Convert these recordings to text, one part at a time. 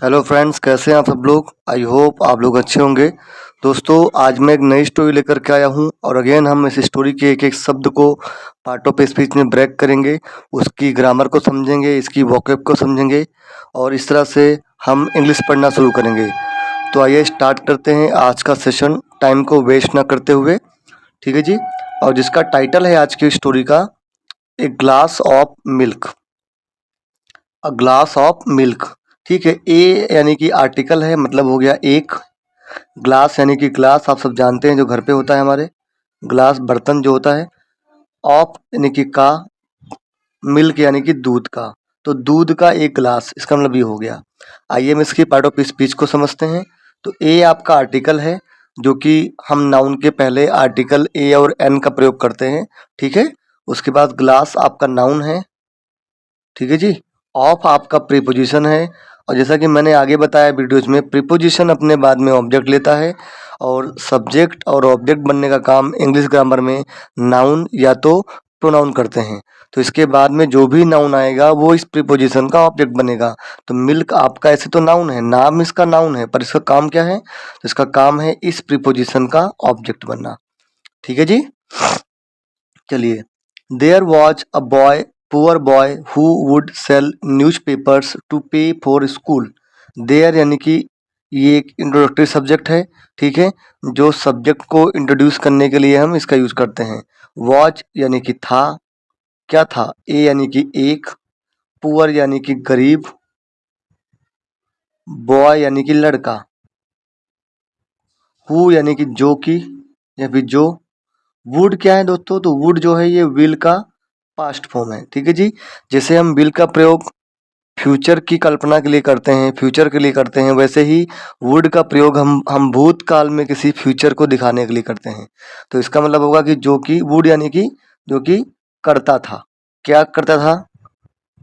Hello friends, कैसे हैं आप सब लोग। आई होप आप लोग अच्छे होंगे। दोस्तों, आज मैं एक नई स्टोरी लेकर के आया हूं और अगेन हम इस स्टोरी के एक एक शब्द को पार्ट ऑफ स्पीच में ब्रेक करेंगे, उसकी ग्रामर को समझेंगे, इसकी वोकैब को समझेंगे और इस तरह से हम इंग्लिश पढ़ना शुरू करेंगे। तो आइए स्टार्ट करते हैं आज का सेशन, टाइम को वेस्ट ना करते हुए। ठीक है जी। और जिसका टाइटल है आज की स्टोरी का, a glass of milk. A glass of milk. ठीक है। ए यानी कि आर्टिकल है, मतलब हो गया एक। ग्लास यानी कि ग्लास आप सब जानते हैं, जो घर पे होता है हमारे, ग्लास बर्तन जो होता है। ऑफ यानी कि का। मिल्क यानी कि दूध का। तो दूध का एक ग्लास, इसका मतलब ये हो गया। आइए हम इसकी पार्ट ऑफ स्पीच को समझते हैं। तो ए आपका आर्टिकल है, जो कि हम नाउन के पहले आर्टिकल ए और एन का प्रयोग करते हैं। ठीक है। उसके बाद ग्लास आपका नाउन है। ठीक है जी। ऑफ आपका प्रीपोजिशन है। और जैसा कि मैंने आगे बताया वीडियोज में, प्रीपोजिशन अपने बाद में ऑब्जेक्ट लेता है और सब्जेक्ट और ऑब्जेक्ट बनने का काम इंग्लिश ग्रामर में नाउन या तो प्रोनाउन करते हैं। तो इसके बाद में जो भी नाउन आएगा वो इस प्रीपोजिशन का ऑब्जेक्ट बनेगा। तो मिल्क आपका ऐसे तो नाउन है, नाम इसका नाउन है, पर इसका काम क्या है? तो इसका काम है इस प्रीपोजिशन का ऑब्जेक्ट बनना। ठीक है जी। चलिए। There was a boy, poor boy, who would sell newspapers to pay for school. There यानी कि ये एक इंट्रोडक्टरी सब्जेक्ट है। ठीक है। जो सब्जेक्ट को इंट्रोड्यूस करने के लिए हम इसका यूज करते हैं। वॉज यानी कि था, क्या था? ए यानी कि एक, पुअर यानी कि गरीब, बॉय यानी कि लड़का, हु यानी कि जो कि या फिर जो। वुड क्या है दोस्तों? तो वुड जो है ये विल का पास्ट फॉर्म है। ठीक है जी। जैसे हम विल का प्रयोग फ्यूचर की कल्पना के लिए करते हैं, फ्यूचर के लिए करते हैं, वैसे ही वुड का प्रयोग हम भूतकाल में किसी फ्यूचर को दिखाने के लिए करते हैं। तो इसका मतलब होगा कि जो कि वुड यानी कि जो कि करता था। क्या करता था?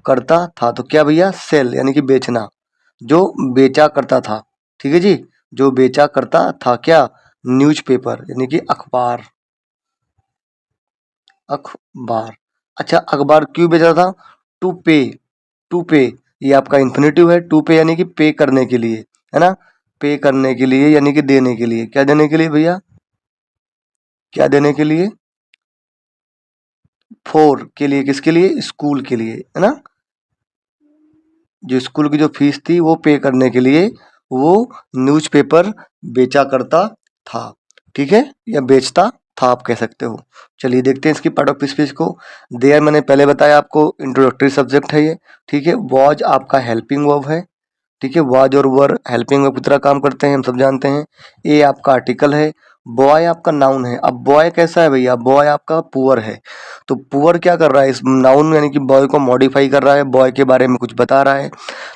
करता था। तो क्या भैया? सेल यानी कि बेचना, जो बेचा करता था। ठीक है जी। जो बेचा करता था क्या? न्यूज़पेपर यानी कि अखबार। अखबार। अच्छा, अखबार क्यों बेचा था? टू पे। टू पे ये आपका इन्फिनेटिव है। टू पे यानी कि पे करने के लिए, है ना। पे करने के लिए यानी कि देने के लिए। क्या देने के लिए भैया? क्या देने के लिए? फोर के लिए, किसके लिए? स्कूल के लिए, है ना। जो स्कूल की जो फीस थी वो पे करने के लिए वो न्यूज़पेपर बेचा करता था। ठीक है, या बेचता था आप कह सकते हो। चलिए देखते हैं इसकी पार्ट ऑफ स्पीच को। देयर मैंने पहले बताया आपको, इंट्रोडक्टरी सब्जेक्ट है ये। ठीक है। वॉज आपका हेल्पिंग वर्ब है। ठीक है। वाज और वर हेल्पिंग वर्ब की तरह काम करते हैं, हम सब जानते हैं। ए आपका आर्टिकल है। बॉय आपका नाउन है। अब बॉय कैसा है भैया? बॉय आपका पुअर है। तो पुअर क्या कर रहा है? इस नाउन यानी कि बॉय को मॉडिफाई कर रहा है, बॉय के बारे में कुछ बता रहा है।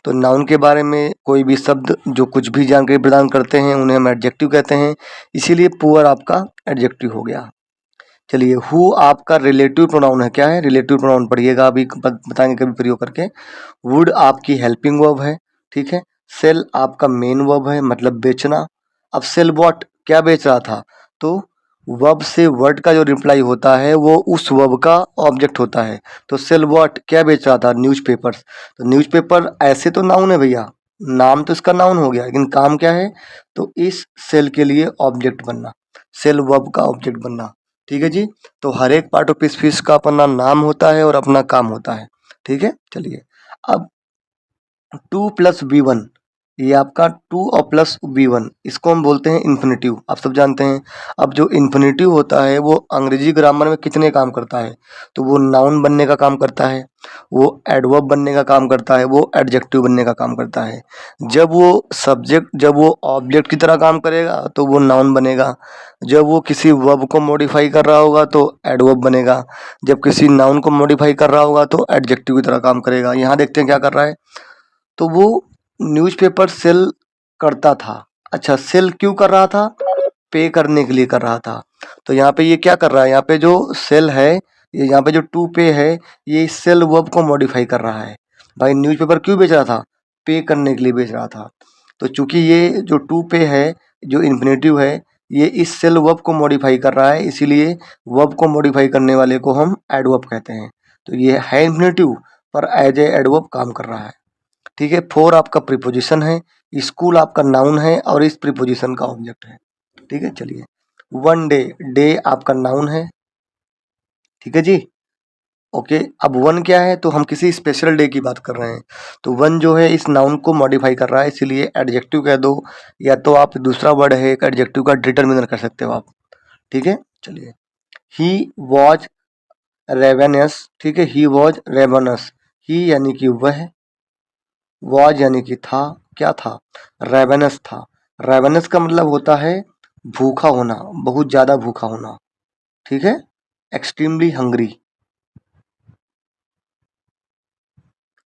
तो नाउन के बारे में कोई भी शब्द जो कुछ भी जानकारी प्रदान करते हैं उन्हें हम एडजेक्टिव कहते हैं। इसीलिए पुअर आपका एडजेक्टिव हो गया। चलिए, हु आपका रिलेटिव प्रोनाउन है। क्या है? रिलेटिव प्रोनाउन पढ़िएगा, अभी बताएंगे कभी प्रयोग करके। वुड आपकी हेल्पिंग वर्ब है। ठीक है। सेल आपका मेन वर्ब है, मतलब बेचना। अब सेल व्हाट, क्या बेच रहा था? तो वर्ब से वर्ड का जो रिप्लाई होता है वो उस वर्ब का ऑब्जेक्ट होता है। तो सेल व्हाट, क्या बेच रहा था? न्यूज़पेपर्स। तो न्यूज़पेपर ऐसे तो नाउन है भैया, नाम तो इसका नाउन हो गया, लेकिन काम क्या है? तो इस सेल के लिए ऑब्जेक्ट बनना, सेल वर्ब का ऑब्जेक्ट बनना। ठीक है जी। तो हर एक पार्ट ऑफ स्पीच का अपना नाम होता है और अपना काम होता है। ठीक है। चलिए, अब टू प्लस वी वन, ये आपका टू और प्लस वी वन, इसको हम बोलते हैं इन्फिनेटिव, आप सब जानते हैं। अब जो इन्फिनेटिव होता है वो अंग्रेजी ग्रामर में कितने काम करता है? तो वो नाउन बनने का काम करता है, वो एडवर्ब बनने का काम करता है, वो एडजेक्टिव बनने का काम करता है। जब वो ऑब्जेक्ट की तरह काम करेगा तो वो नाउन बनेगा। जब वो किसी वर्ब को मॉडिफाई कर रहा होगा तो एडवर्ब बनेगा। जब किसी नाउन को मॉडिफाई कर रहा होगा तो एडजेक्टिव की तरह काम करेगा। यहाँ देखते हैं क्या कर रहा है। तो वो न्यूज़पेपर सेल करता था। अच्छा, सेल क्यों कर रहा था? पे करने के लिए कर रहा था। तो यहाँ पे ये क्या कर रहा है? यहाँ पे जो सेल है, ये यहाँ पे जो टू पे है, ये सेल वर्ब को मॉडिफाई कर रहा है। भाई न्यूज़पेपर क्यों बेच रहा था? पे करने के लिए बेच रहा था। तो चूंकि ये जो टू पे है, जो इन्फिनेटिव है, ये इस सेल वर्ब को मॉडिफाई कर रहा है, इसीलिए वर्ब को मॉडिफाई करने वाले को हम एडवर्ब कहते हैं। तो ये है इन्फिनेटिव, पर एज ए एडवर्ब काम कर रहा है। ठीक है। फोर आपका प्रीपोजिशन है, स्कूल आपका नाउन है और इस प्रीपोजिशन का ऑब्जेक्ट है। ठीक है, चलिए। वन डे, डे आपका नाउन है। ठीक है जी। ओके, अब वन क्या है, तो हम किसी स्पेशल डे की बात कर रहे हैं, तो वन जो है इस नाउन को मॉडिफाई कर रहा है, इसीलिए एडजेक्टिव कह दो, या तो आप दूसरा वर्ड है एक एडजेक्टिव का डिटरमिनर कर सकते हो आप। ठीक है, चलिए। ही वॉज रेवेनस, ठीक है, ही वॉज रेवेनस, ही यानी कि वह, वॉज यानी कि था, क्या था, रेवेनस था। रेवेनस का मतलब होता है भूखा होना, बहुत ज्यादा भूखा होना। ठीक है, एक्सट्रीमली हंग्री,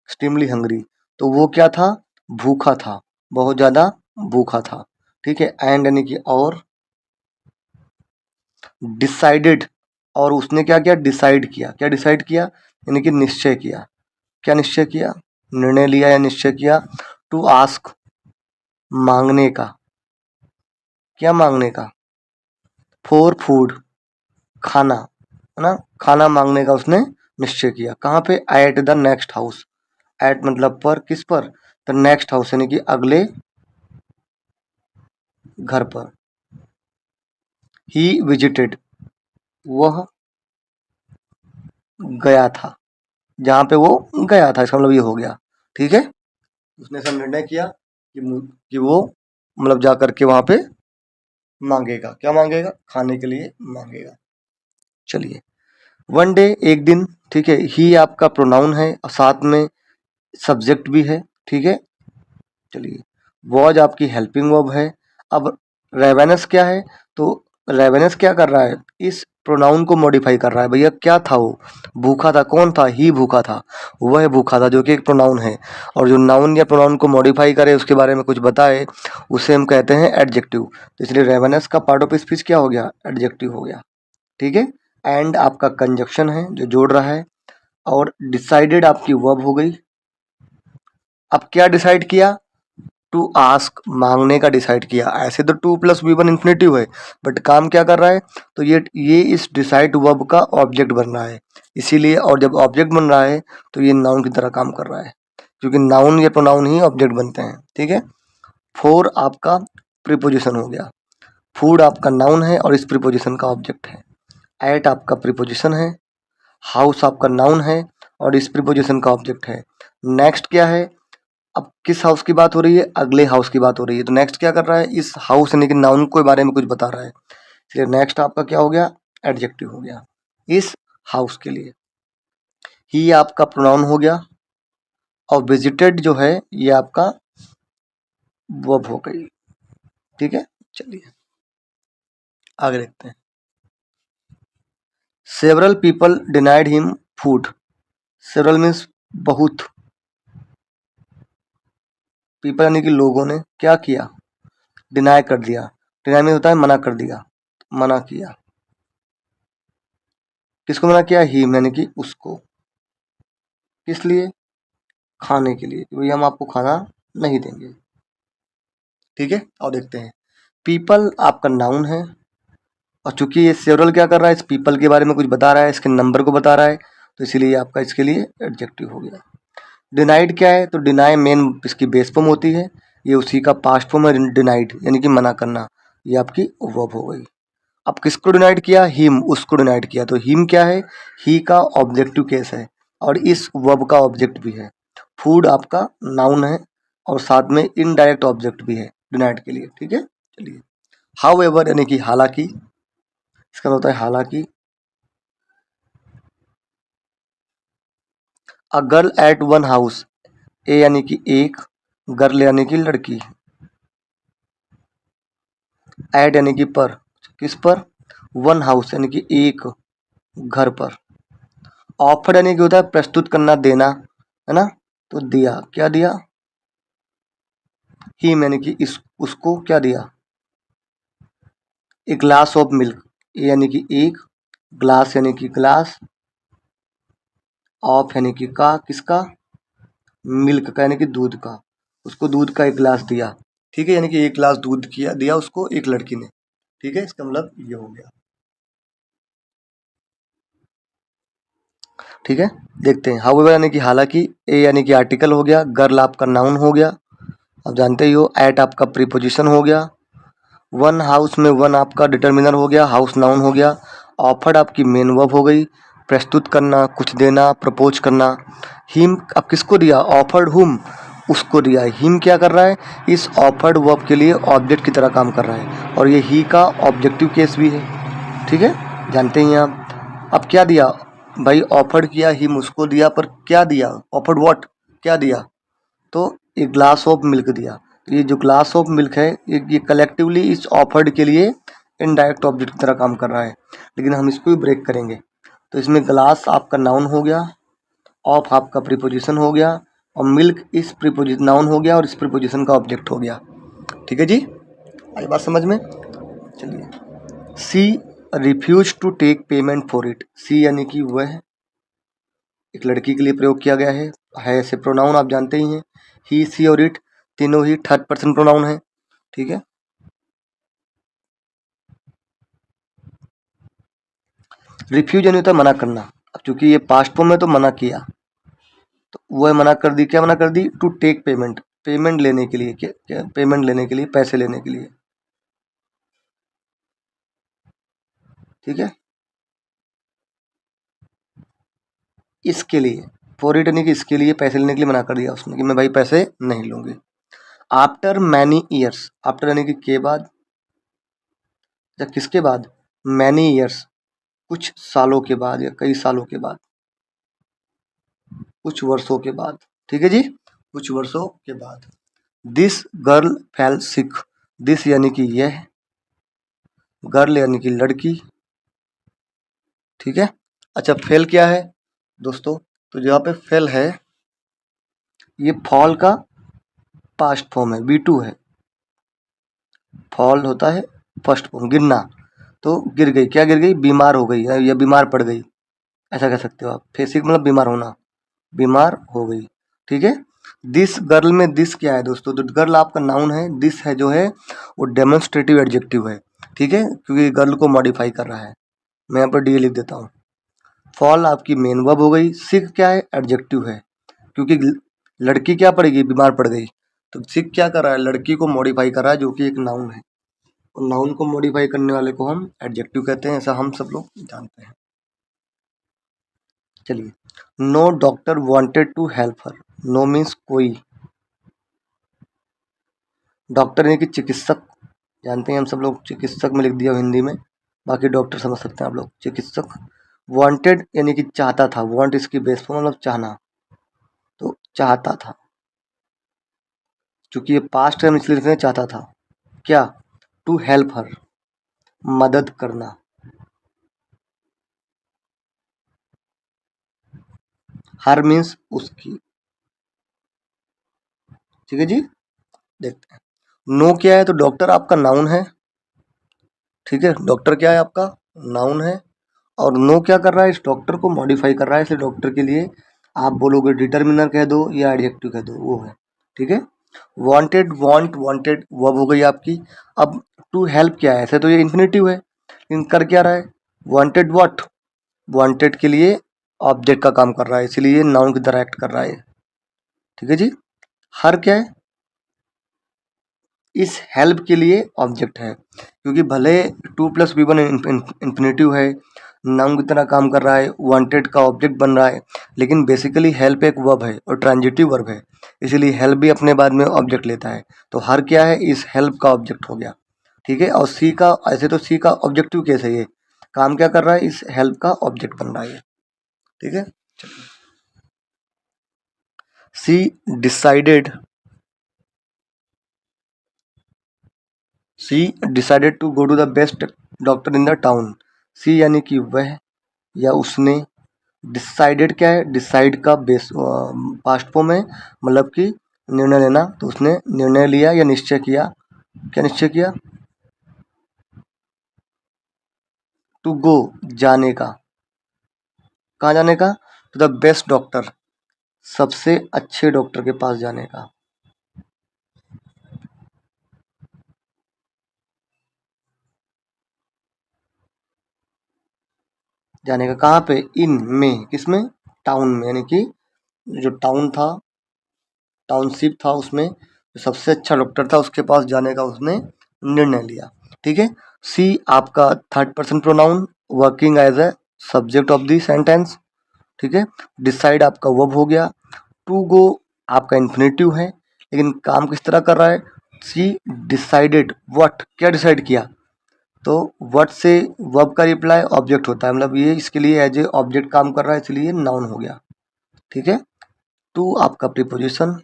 एक्सट्रीमली हंग्री, तो वो क्या था, भूखा था, बहुत ज्यादा भूखा था। ठीक है, एंड यानी कि और, डिसाइडेड, और उसने क्या किया, डिसाइड किया, क्या डिसाइड किया, यानी कि निश्चय किया, क्या निश्चय किया, निर्णय लिया या निश्चय किया। टू आस्क, मांगने का, क्या मांगने का, फॉर फूड, खाना, है ना, खाना मांगने का उसने निश्चय किया। कहाँ पे, at the next house, at मतलब पर, किस पर, द नेक्स्ट हाउस यानी कि अगले घर पर। ही विजिटेड, वह गया था, जहाँ पे वो गया था, इसका मतलब ये हो गया। ठीक है, उसने ऐसा निर्णय किया कि वो मतलब जा करके वहां पे मांगेगा, क्या मांगेगा, खाने के लिए मांगेगा। चलिए, वन डे एक दिन, ठीक है, ही आपका प्रोनाउन है और साथ में सब्जेक्ट भी है। ठीक है, चलिए। वॉज आपकी हेल्पिंग वर्ब है। अब रेवेनस क्या है, तो रेवेनस क्या कर रहा है, इस प्रोनाउन को मॉडिफाई कर रहा है। भैया क्या था वो, भूखा था, कौन था, ही भूखा था, वह भूखा था, जो कि एक प्रोनाउन है। और जो नाउन या प्रोनाउन को मॉडिफाई करे, उसके बारे में कुछ बताए, उसे हम कहते हैं एडजेक्टिव। तो इसलिए रेवेनस का पार्ट ऑफ स्पीच क्या हो गया, एडजेक्टिव हो गया। ठीक है, एंड आपका कंजक्शन है जो जोड़ रहा है, और डिसाइडेड आपकी वर्ब हो गई। अब क्या डिसाइड किया, टू आस्क, मांगने का डिसाइड किया। ऐसे तो to plus V one infinitive है, बट काम क्या कर रहा है, तो ये इस डिसाइड वर्ब का ऑब्जेक्ट बन रहा है, इसीलिए। और जब ऑब्जेक्ट बन रहा है तो ये नाउन की तरह काम कर रहा है, क्योंकि नाउन या प्रोनाउन ही ऑब्जेक्ट बनते हैं। ठीक है, फोर आपका प्रीपोजिशन हो गया, फूड आपका नाउन है और इस प्रीपोजिशन का ऑब्जेक्ट है। एट आपका प्रीपोजिशन है, हाउस आपका नाउन है और इस प्रीपोजिशन का ऑब्जेक्ट है। नेक्स्ट क्या है, अब किस हाउस की बात हो रही है, अगले हाउस की बात हो रही है, तो नेक्स्ट क्या कर रहा है, इस हाउस यानी कि नाउन के बारे में कुछ बता रहा है, इसलिए नेक्स्ट आपका क्या हो गया, एडजेक्टिव हो गया इस हाउस के लिए। ही आपका प्रोनाउन हो गया, और विजिटेड जो है ये आपका वर्ब हो गई। ठीक है, चलिए आगे देखते हैं। Several people denied him food, several means बहुत, पीपल यानी कि लोगों ने क्या किया, डिनाई कर दिया, डिनाई में होता है मना कर दिया, मना किया, किसको मना किया, हिम यानी कि उसको, किस लिए, खाने के लिए, कि भाई हम आपको खाना नहीं देंगे। ठीक है, और देखते हैं। पीपल आपका नाउन है, और चूंकि ये सेवरल क्या कर रहा है, इस पीपल के बारे में कुछ बता रहा है, इसके नंबर को बता रहा है, तो इसीलिए आपका इसके लिए एडजेक्टिव हो गया। डिनाइड क्या है, तो डिनाई मेन इसकी बेस फॉर्म होती है, ये उसी का पास्ट फॉर्म है, डिनाइड यानी कि मना करना, ये आपकी वर्ब हो गई। अब किसको डिनाइड किया, हिम, उसको डिनाइड किया, तो हिम क्या है, ही का ऑब्जेक्टिव केस है और इस वर्ब का ऑब्जेक्ट भी है। फूड आपका नाउन है और साथ में इनडायरेक्ट ऑब्जेक्ट भी है डिनाइड के लिए। ठीक है, चलिए। हाउ एवर यानी कि हालांकि, इसका होता है हालांकि। A girl at one house, a यानी कि एक, गर्ल यानी कि लड़की, एट यानी कि पर, किस पर, वन हाउस यानी कि एक घर पर। ऑफर यानी कि होता है प्रस्तुत करना, देना, है ना, तो दिया, क्या दिया, ही यानी कि इस उसको क्या दिया, ए ग्लास ऑफ मिल्क, ए यानी कि एक, ग्लास यानी कि ग्लास, ऑफ यानी कि का, किसका, मिल्क का यानी कि दूध का, उसको दूध का एक गिलास दिया। ठीक है, यानी कि एक गिलास दूध किया दिया उसको एक लड़की ने। ठीक है, इसका मतलब ये हो गया। ठीक है, देखते हैं। हाउएवर यानी कि हालांकि, ए यानी कि आर्टिकल हो गया, गर्ल आपका नाउन हो गया, अब जानते ही हो, एट आपका प्रीपोजिशन हो गया, वन हाउस में वन आपका डिटर्मिनर हो गया, हाउस नाउन हो गया, ऑफर्ड आपकी मेन वर्ब हो गई, प्रस्तुत करना, कुछ देना, प्रपोज करना, हिम अब किसको दिया, ऑफर्ड हुम, उसको दिया है। हिम क्या कर रहा है, इस ऑफर्ड वर्ब के लिए ऑब्जेक्ट की तरह काम कर रहा है, और ये ही का ऑब्जेक्टिव केस भी है। ठीक है, जानते ही हैं आप। अब क्या दिया भाई, ऑफर्ड किया, हिम उसको दिया, पर क्या दिया, ऑफर्ड व्हाट, क्या दिया, तो एक ग्लास ऑफ मिल्क दिया। तो ये जो ग्लास ऑफ मिल्क है, ये कलेक्टिवली इस ऑफर्ड के लिए इनडायरेक्ट ऑब्जेक्ट की तरह काम कर रहा है, लेकिन हम इसको भी ब्रेक करेंगे। तो इसमें ग्लास आपका नाउन हो गया, ऑफ आपका प्रीपोजिशन हो गया, और मिल्क इस प्रीपोजिशन नाउन हो गया और इस प्रीपोजिशन का ऑब्जेक्ट हो गया। ठीक है जी, आई बात समझ में। चलिए, she refuse to take payment for it, she यानी कि वह, एक लड़की के लिए प्रयोग किया गया है ऐसे प्रोनाउन आप जानते ही हैं, ही सी और इट तीनों ही थर्ड पर्सन प्रोनाउन है। ठीक है, रिफ्यूज यानी होता है मना करना। अब चूंकि ये पास्ट फॉर्म में तो मना किया, तो वह मना कर दी, क्या मना कर दी, टू टेक पेमेंट, पेमेंट लेने के लिए, क्या क्या, पेमेंट लेने के लिए, पैसे लेने के लिए। ठीक है, इसके लिए, फॉर इट यानी कि इसके लिए, पैसे लेने के लिए मना कर दिया उसने कि मैं भाई पैसे नहीं लूंगी। आफ्टर मैनी ईयर्स, आफ्टर यानी कि के बाद, या किसके बाद, मैनी ईयर्स, कुछ सालों के बाद या कई सालों के बाद, कुछ वर्षों के बाद। ठीक है जी, कुछ वर्षों के बाद। This girl fail sick, this यानी कि यह, गर्ल यानी कि लड़की। ठीक है, अच्छा फेल क्या है दोस्तों, तो यहाँ पे फेल है, ये फॉल का पास्ट फॉर्म है, V2 है। फॉल होता है फर्स्ट फॉर्म, गिरना, तो गिर गई, क्या गिर गई, बीमार हो गई या बीमार पड़ गई, ऐसा कह सकते हो आप। फेसिक मतलब बीमार होना, बीमार हो गई। ठीक है, दिस गर्ल में दिस क्या है दोस्तों, तो गर्ल आपका नाउन है, दिस है जो है वो डेमोन्स्ट्रेटिव एडजेक्टिव है। ठीक है, क्योंकि गर्ल को मॉडिफाई कर रहा है। मैं यहाँ पर डी लिख देता हूँ। फॉल आपकी मेन वर्ब हो गई, सिक क्या है, एडजेक्टिव है, क्योंकि लड़की क्या पड़ गई, बीमार पड़ गई, तो सिक क्या कर रहा है, लड़की को मॉडिफाई कर रहा है, जो कि एक नाउन है, और नाउन को मॉडिफाई करने वाले को हम एडजेक्टिव कहते हैं, ऐसा हम सब लोग जानते हैं। चलिए, no doctor wanted to help her, no means कोई, डॉक्टर यानी कि चिकित्सक, जानते हैं हम सब लोग, चिकित्सक में लिख दिया हिंदी में, बाकी डॉक्टर समझ सकते हैं आप लोग, चिकित्सक। वांटेड यानी कि चाहता था, वांट इसकी बेस पर मतलब चाहना, तो चाहता था, क्योंकि ये पास्ट है हम इसलिए लिख रहे हैं चाहता था, क्या, टू हेल्प हर, मदद करना, हर मीन्स उसकी। ठीक है जी, देखते हैं। नो क्या है, तो डॉक्टर आपका नाउन है। ठीक है, डॉक्टर क्या है आपका, नाउन है, और नो क्या कर रहा है, इस डॉक्टर को मॉडिफाई कर रहा है, इसलिए डॉक्टर के लिए आप बोलोगे डिटर्मिनर कह दो या एडजेक्टिव कह दो, वो है। ठीक है, वांटेड, वांट, वांटेड वर्ब हो गई आपकी। अब टू हेल्प क्या है, ऐसे तो ये इन्फिनेटिव है, लेकिन कर क्या रहा है, वांटेड व्हाट, वांटेड के लिए ऑब्जेक्ट का काम कर रहा है, इसीलिए नाउन की तरह एक्ट कर रहा है। ठीक है जी, हर क्या है, इस हेल्प के लिए ऑब्जेक्ट है, क्योंकि भले to plus V one infinitive है, नाउन की तरह काम कर रहा है, वांटेड का ऑब्जेक्ट बन रहा है, लेकिन बेसिकली हेल्प एक वर्ब है और ट्रांजिटिव वर्ब है, इसीलिए हेल्प भी अपने बाद में ऑब्जेक्ट लेता है। तो हर क्या है, इस हेल्प का ऑब्जेक्ट हो गया। ठीक है, और सी का, ऐसे तो सी का ऑब्जेक्टिव केस है, ये काम क्या कर रहा है, इस हेल्प का ऑब्जेक्ट बन रहा है। ठीक है, she decided, she decided to go to the best doctor in the town, she यानी कि वह या उसने, डिसाइडेड क्या है, डिसाइड का बेस पास्ट फॉर्म है, मतलब कि निर्णय लेना, तो उसने निर्णय लिया या निश्चय किया, क्या निश्चय किया, टू गो, जाने का, कहाँ जाने का, टू द बेस्ट डॉक्टर, सबसे अच्छे डॉक्टर के पास जाने का, जाने का कहाँ पे, इन में, किसमें, टाउन में, यानी कि जो टाउन था, टाउनशिप था, उसमें जो सबसे अच्छा डॉक्टर था उसके पास जाने का उसने निर्णय लिया। ठीक है। सी आपका third person pronoun working as a subject of the sentence. ठीक है। डिसाइड आपका वर्ब हो गया। टू गो आपका इन्फिनेटिव है, लेकिन काम किस तरह कर रहा है। सी डिसाइडेड व्हाट, क्या डिसाइड किया, तो व्हाट से वर्ब का रिप्लाई ऑब्जेक्ट होता है, मतलब ये इसके लिए एज ए ऑब्जेक्ट काम कर रहा है, इसलिए नाउन हो गया। ठीक है। टू आपका प्रीपोजिशन,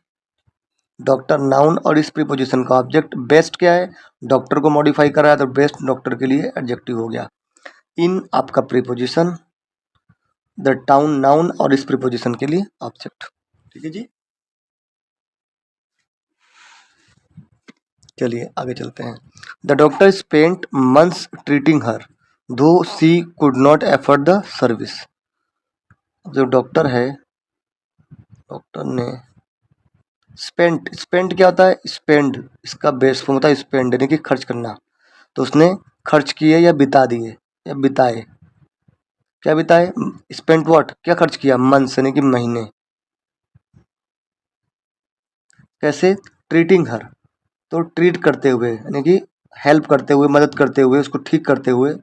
डॉक्टर नाउन और इस प्रीपोजिशन का ऑब्जेक्ट। बेस्ट क्या है, डॉक्टर को मॉडिफाई कर रहा है, तो बेस्ट डॉक्टर के लिए एडजेक्टिव हो गया। इन आपका प्रीपोजिशन, द टाउन नाउन और इस प्रीपोजिशन के लिए ऑब्जेक्ट। ठीक है जी। चलिए आगे चलते हैं। The doctor spent months treating her दो she could not afford the service. जो डॉक्टर है, डॉक्टर ने स्पेंट, स्पेंट क्या होता है, स्पेंड, इसका बेस फॉर्म होता है स्पेंड, यानी कि खर्च करना। तो उसने खर्च किए या बिता दिए या बिताए, क्या बिताए, स्पेंट व्हाट, क्या खर्च किया, मंथ्स यानी कि महीने। कैसे, ट्रीटिंग हर, तो ट्रीट करते हुए यानी कि हेल्प करते हुए, मदद करते हुए, उसको ठीक करते हुए,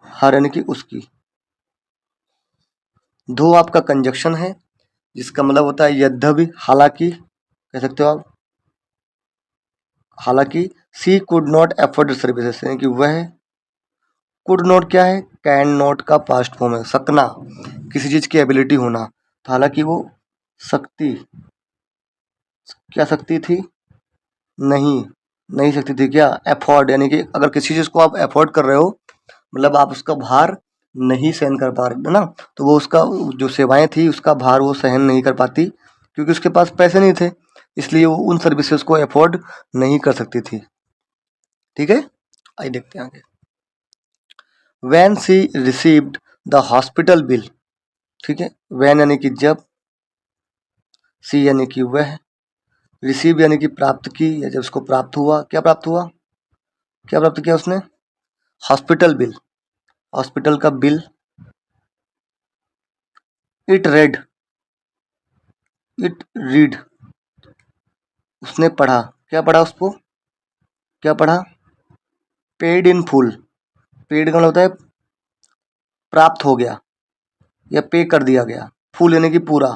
हर यानी कि उसकी। दो आपका कंजक्शन है, जिसका मतलब होता है यद्यपि, हालांकि कह सकते हो आप, हालांकि। सी कुड नॉट एफोर्ड सर्विसेज, यानी कि वह, कुड नॉट क्या है, कैन नॉट का पास्ट फॉर्म है, सकना, किसी चीज की एबिलिटी होना। तो हालांकि वो सकती, क्या सकती थी, नहीं, नहीं सकती थी क्या, एफोर्ड, यानी कि अगर किसी चीज को आप एफोर्ड कर रहे हो, मतलब आप उसका भार नहीं सहन कर पा रहे, है ना, तो वो उसका जो सेवाएं थी उसका भार वो सहन नहीं कर पाती, क्योंकि उसके पास पैसे नहीं थे, इसलिए वो उन सर्विसेज को अफोर्ड नहीं कर सकती थी। ठीक है। आइए देखते हैं आगे। Van C received the hospital bill. ठीक है। वैन यानी कि जब, सी यानी कि वह, रिसीव यानी कि प्राप्त की, या जब उसको प्राप्त हुआ, क्या प्राप्त हुआ, क्या प्राप्त किया उसने, हॉस्पिटल बिल, हॉस्पिटल का bill. It red, it read, उसने पढ़ा, क्या पढ़ा उसको, क्या पढ़ा, पेड इन फुल, पेड का मतलब होता है प्राप्त हो गया या पे कर दिया गया, फुल यानी कि पूरा।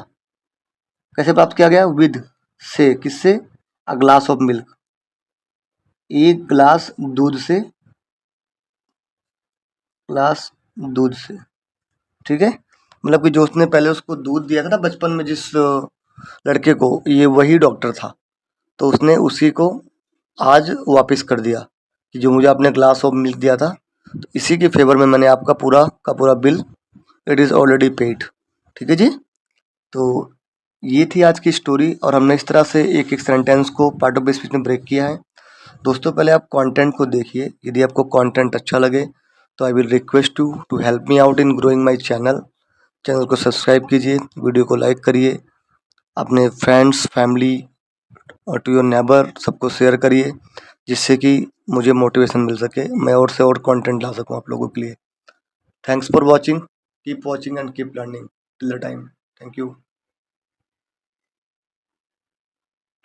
कैसे प्राप्त किया गया, विद से, किससे, अ ग्लास ऑफ मिल्क, एक ग्लास दूध से, ग्लास दूध से। ठीक है। मतलब कि जो उसने पहले उसको दूध दिया था ना बचपन में जिस लड़के को, ये वही डॉक्टर था, तो उसने उसी को आज वापस कर दिया कि जो मुझे आपने ग्लास ऑफ मिल्क दिया था, तो इसी के फेवर में मैंने आपका पूरा का पूरा bill, it is already paid. ठीक है जी। तो ये थी आज की स्टोरी, और हमने इस तरह से एक एक सेंटेंस को पार्ट ऑफ स्पीच में ब्रेक किया है। दोस्तों पहले आप कंटेंट को देखिए, यदि आपको कंटेंट अच्छा लगे तो I will request you to help me out in growing my channel. Channel को सब्सक्राइब कीजिए, वीडियो को लाइक करिए, अपने फ्रेंड्स, फैमिली और टू योर नेबर सबको शेयर करिए, जिससे कि मुझे मोटिवेशन मिल सके, मैं और से और कंटेंट ला सकूं आप लोगों के लिए। Thanks for watching, keep watching and keep learning till the time. Thank you.